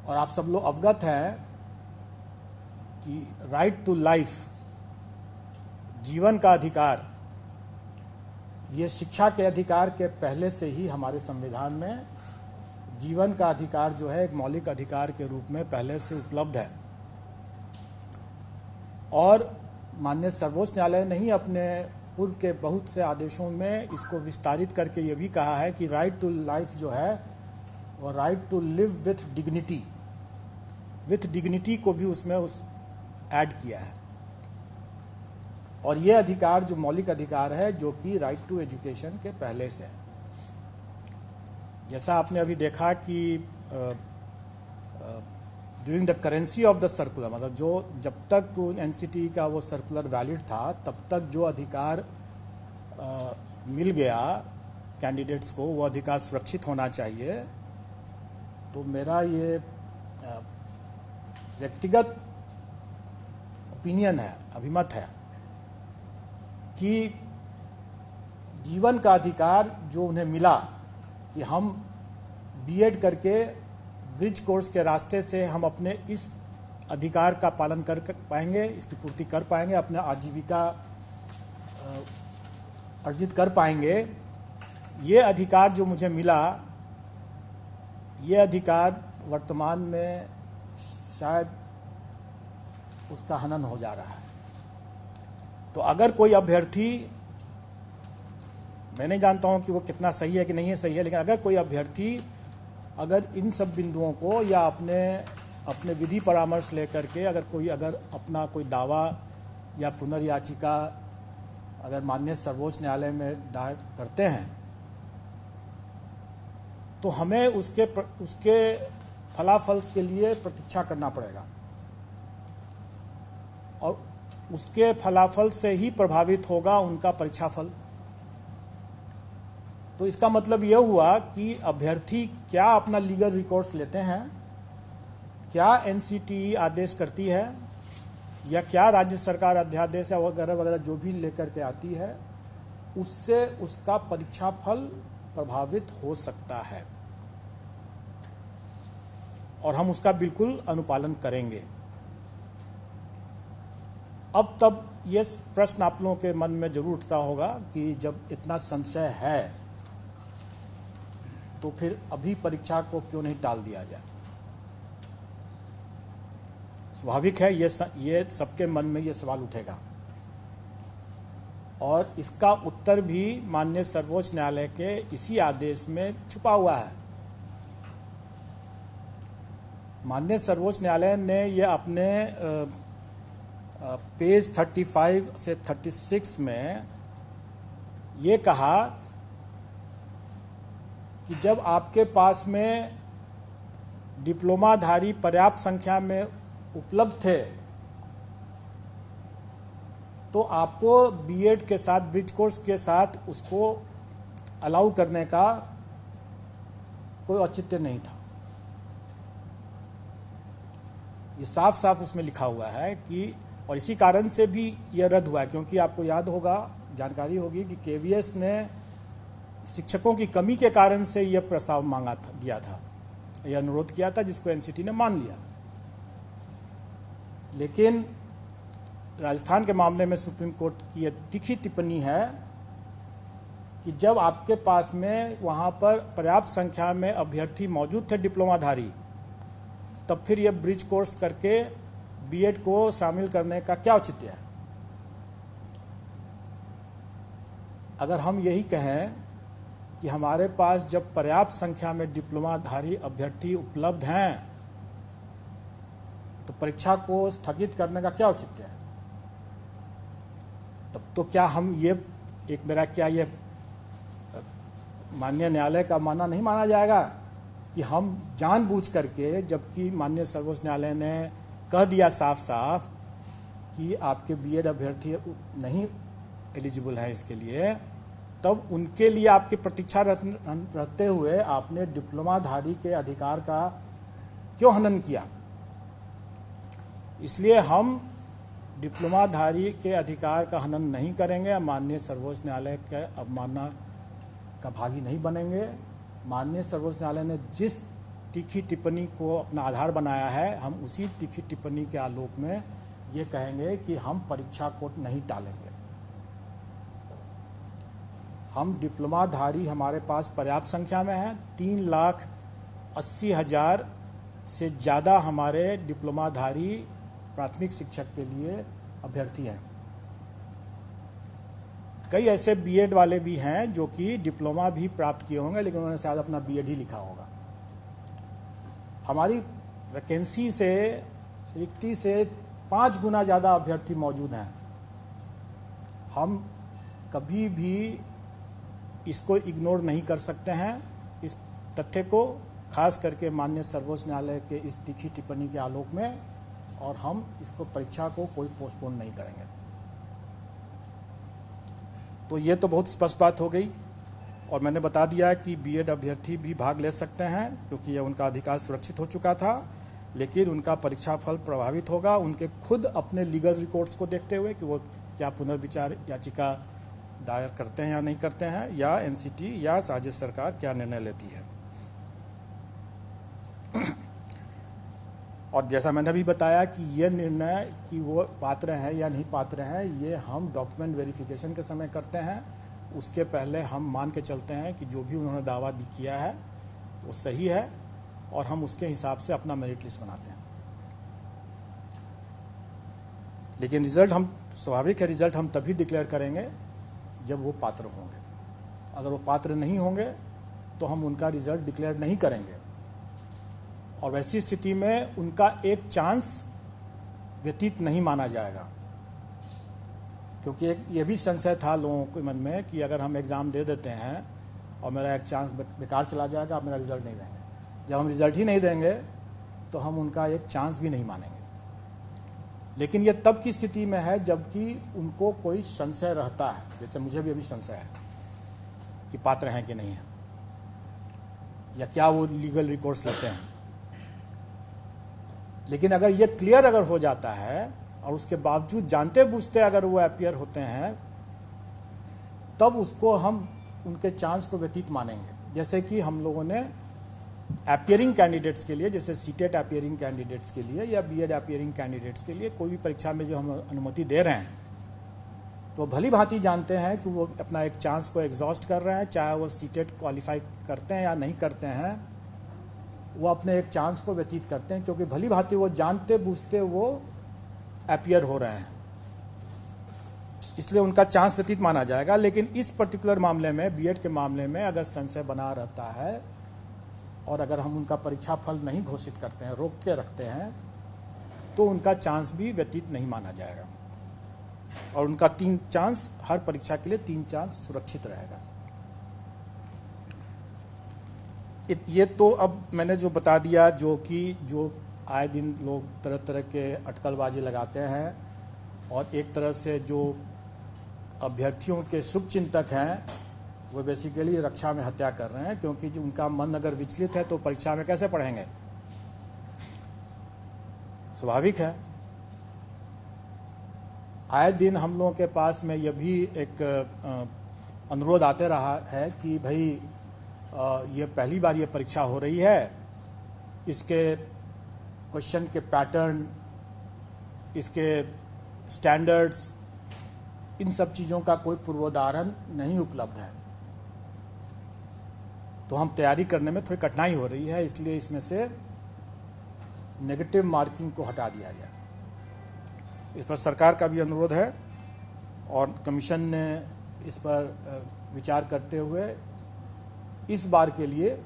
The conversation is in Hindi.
और आप सब लोग अवगत हैं कि राइट टू लाइफ, जीवन का अधिकार, ये शिक्षा के अधिकार के पहले से ही हमारे संविधान में जीवन का अधिकार जो है एक मौलिक अधिकार के रूप में पहले से उपलब्ध है। और माननीय सर्वोच्च न्यायालय ने ही अपने पूर्व के बहुत से आदेशों में इसको विस्तारित करके ये भी कहा है कि राइट टू लाइफ जो है वो right to live with dignity को भी उसमें ऐड किया है। और ये अधिकार जो मौलिक अधिकार है जो कि राइट टू एजुकेशन के पहले से है। जैसा आपने अभी देखा कि during the currency of the circular, मतलब जो जब तक एनसीटी का वो सर्कुलर वैलिड था तब तक जो अधिकार मिल गया कैंडिडेट्स को, वो अधिकार सुरक्षित होना चाहिए। तो मेरा ये व्यक्तिगत ओपिनियन है, अभिमत है कि जीवन का अधिकार जो उन्हें मिला कि हम बीएड करके ब्रिज कोर्स के रास्ते से हम अपने इस अधिकार का पालन कर पाएंगे, इसकी पूर्ति कर पाएंगे, अपना आजीविका अर्जित कर पाएंगे। ये अधिकार जो मुझे मिला, ये अधिकार वर्तमान में शायद उसका हनन हो जा रहा है। तो अगर कोई अभ्यर्थी, मैं नहीं जानता हूं कि वो कितना सही है कि नहीं है सही है, लेकिन अगर कोई अभ्यर्थी अगर इन सब बिंदुओं को या अपने विधि परामर्श लेकर के अगर अपना कोई दावा या पुनर्याचिका अगर माननीय सर्वोच्च न्यायालय में दायर करते हैं तो हमें उसके फलाफल के लिए प्रतीक्षा करना पड़ेगा और उसके फलाफल से ही प्रभावित होगा उनका परीक्षा फल। तो इसका मतलब यह हुआ कि अभ्यर्थी क्या अपना लीगल रिकॉर्ड्स लेते हैं, क्या एनसीटी आदेश करती है या क्या राज्य सरकार अध्यादेश वगैरह वगैरह जो भी लेकर के आती है, उससे उसका परीक्षा फल प्रभावित हो सकता है और हम उसका बिल्कुल अनुपालन करेंगे। अब तब ये प्रश्न आप लोगों के मन में जरूर उठता होगा कि जब इतना संशय है तो फिर अभी परीक्षा को क्यों नहीं टाल दिया जाए। स्वाभाविक है ये सबके मन में ये सवाल उठेगा और इसका उत्तर भी माननीय सर्वोच्च न्यायालय के इसी आदेश में छुपा हुआ है। माननीय सर्वोच्च न्यायालय ने ये अपने पेज 35 से 36 में ये कहा कि जब आपके पास में डिप्लोमाधारी पर्याप्त संख्या में उपलब्ध थे तो आपको बीएड के साथ, ब्रिज कोर्स के साथ उसको अलाउ करने का कोई औचित्य नहीं था। ये साफ साफ उसमें लिखा हुआ है कि, और इसी कारण से भी यह रद्द हुआ है क्योंकि आपको याद होगा, जानकारी होगी कि केवीएस ने शिक्षकों की कमी के कारण से यह प्रस्ताव दिया था, यह अनुरोध किया था, जिसको एनसीटी ने मान लिया। लेकिन राजस्थान के मामले में सुप्रीम कोर्ट की यह तीखी टिप्पणी है कि जब आपके पास में वहां पर पर्याप्त संख्या में अभ्यर्थी मौजूद थे डिप्लोमाधारी, तब फिर यह ब्रिज कोर्स करके बीएड को शामिल करने का क्या औचित्य है। अगर हम यही कहें कि हमारे पास जब पर्याप्त संख्या में डिप्लोमाधारी अभ्यर्थी उपलब्ध हैं तो परीक्षा को स्थगित करने का क्या औचित्य है, तब तो क्या हम ये माननीय न्यायालय का मानना नहीं माना जाएगा कि हम जानबूझ करके, जबकि माननीय सर्वोच्च न्यायालय ने कह दिया साफ साफ कि आपके बीएड अभ्यर्थी नहीं एलिजिबल है इसके लिए, तब उनके लिए आपकी प्रतीक्षा रहते हुए आपने डिप्लोमाधारी के अधिकार का क्यों हनन किया। इसलिए हम डिप्लोमाधारी के अधिकार का हनन नहीं करेंगे, माननीय सर्वोच्च न्यायालय के अवमानना का भागी नहीं बनेंगे। माननीय सर्वोच्च न्यायालय ने जिस तीखी टिप्पणी को अपना आधार बनाया है, हम उसी तीखी टिप्पणी के आलोक में ये कहेंगे कि हम परीक्षा को नहीं टालेंगे। हम डिप्लोमाधारी हमारे पास पर्याप्त संख्या में हैं। 3,80,000 से ज़्यादा हमारे डिप्लोमाधारी प्राथमिक शिक्षक के लिए अभ्यर्थी हैं। कई ऐसे बीएड वाले भी हैं जो कि डिप्लोमा भी प्राप्त किए होंगे, लेकिन उन्होंने शायद अपना बीएड ही लिखा होगा। हमारी वैकेंसी से, रिक्ति से 5 गुना ज़्यादा अभ्यर्थी मौजूद हैं। हम कभी भी इसको इग्नोर नहीं कर सकते हैं, इस तथ्य को, खास करके माननीय सर्वोच्च न्यायालय के इस तीखी टिप्पणी के आलोक में, और हम इसको परीक्षा को कोई पोस्टपोन नहीं करेंगे। तो ये तो बहुत स्पष्ट बात हो गई, और मैंने बता दिया कि बीएड अभ्यर्थी भी भाग ले सकते हैं क्योंकि ये उनका अधिकार सुरक्षित हो चुका था, लेकिन उनका परीक्षा फल प्रभावित होगा उनके खुद अपने लीगल रिकॉर्ड्स को देखते हुए कि वो क्या पुनर्विचार याचिका दायर करते हैं या नहीं करते हैं, या एनसीटी या राज्य सरकार क्या निर्णय लेती है। और जैसा मैंने अभी बताया कि ये निर्णय कि वो पात्र हैं या नहीं पात्र हैं, ये हम डॉक्यूमेंट वेरिफिकेशन के समय करते हैं। उसके पहले हम मान के चलते हैं कि जो भी उन्होंने दावा किया है वो सही है, और हम उसके हिसाब से अपना मेरिट लिस्ट बनाते हैं। लेकिन रिजल्ट हम, स्वाभाविक है, रिजल्ट हम तभी डिक्लेयर करेंगे जब वो पात्र होंगे। अगर वो पात्र नहीं होंगे तो हम उनका रिजल्ट डिक्लेयर नहीं करेंगे, और वैसी स्थिति में उनका एक चांस व्यतीत नहीं माना जाएगा। क्योंकि एक ये भी संशय था लोगों के मन में कि अगर हम एग्ज़ाम दे देते हैं और मेरा एक चांस बेकार चला जाएगा, आप मेरा रिजल्ट नहीं देंगे। जब हम रिजल्ट ही नहीं देंगे तो हम उनका एक चांस भी नहीं मानेंगे। लेकिन ये तब की स्थिति में है जबकि उनको कोई संशय रहता है, जैसे मुझे भी अभी संशय है कि पात्र हैं कि नहीं है, या क्या वो लीगल रिकॉर्ड्स लेते हैं। लेकिन अगर ये क्लियर अगर हो जाता है और उसके बावजूद जानते बूझते अगर वो अपीयर होते हैं, तब उसको हम उनके चांस को व्यतीत मानेंगे। जैसे कि हम लोगों ने अपीयरिंग कैंडिडेट्स के लिए, जैसे सीटेट अपीयरिंग कैंडिडेट्स के लिए या बीएड अपीयरिंग कैंडिडेट्स के लिए कोई भी परीक्षा में जो हम अनुमति दे रहे हैं, तो भली भांति जानते हैं कि वो अपना एक चांस को एग्जॉस्ट कर रहे हैं, चाहे वो सीटेट क्वालिफाई करते हैं या नहीं करते हैं, वो अपने एक चांस को व्यतीत करते हैं, क्योंकि भली भांति वो जानते बूझते वो अपीयर हो रहे हैं, इसलिए उनका चांस व्यतीत माना जाएगा। लेकिन इस पर्टिकुलर मामले में, बीएड के मामले में, अगर संशय बना रहता है और अगर हम उनका परीक्षा फल नहीं घोषित करते हैं, रोक के रखते हैं, तो उनका चांस भी व्यतीत नहीं माना जाएगा, और उनका 3 चांस, हर परीक्षा के लिए 3 चांस सुरक्षित रहेगा। ये तो अब मैंने जो बता दिया, जो आए दिन लोग तरह तरह के अटकलबाजी लगाते हैं, और एक तरह से जो अभ्यर्थियों के शुभचिंतक हैं वो बेसिकली रक्षा में हत्या कर रहे हैं, क्योंकि जो उनका मन अगर विचलित है तो परीक्षा में कैसे पढ़ेंगे। स्वाभाविक है। आए दिन हम लोगों के पास में यह भी एक अनुरोध आते रहा है कि भाई ये पहली बार ये परीक्षा हो रही है, इसके क्वेश्चन के पैटर्न, इसके स्टैंडर्ड्स, इन सब चीज़ों का कोई पूर्वोदाहरण नहीं उपलब्ध है, तो हम तैयारी करने में थोड़ी कठिनाई हो रही है, इसलिए इसमें से नेगेटिव मार्किंग को हटा दिया गया। इस पर सरकार का भी अनुरोध है, और कमीशन ने इस पर विचार करते हुए इस बार के लिए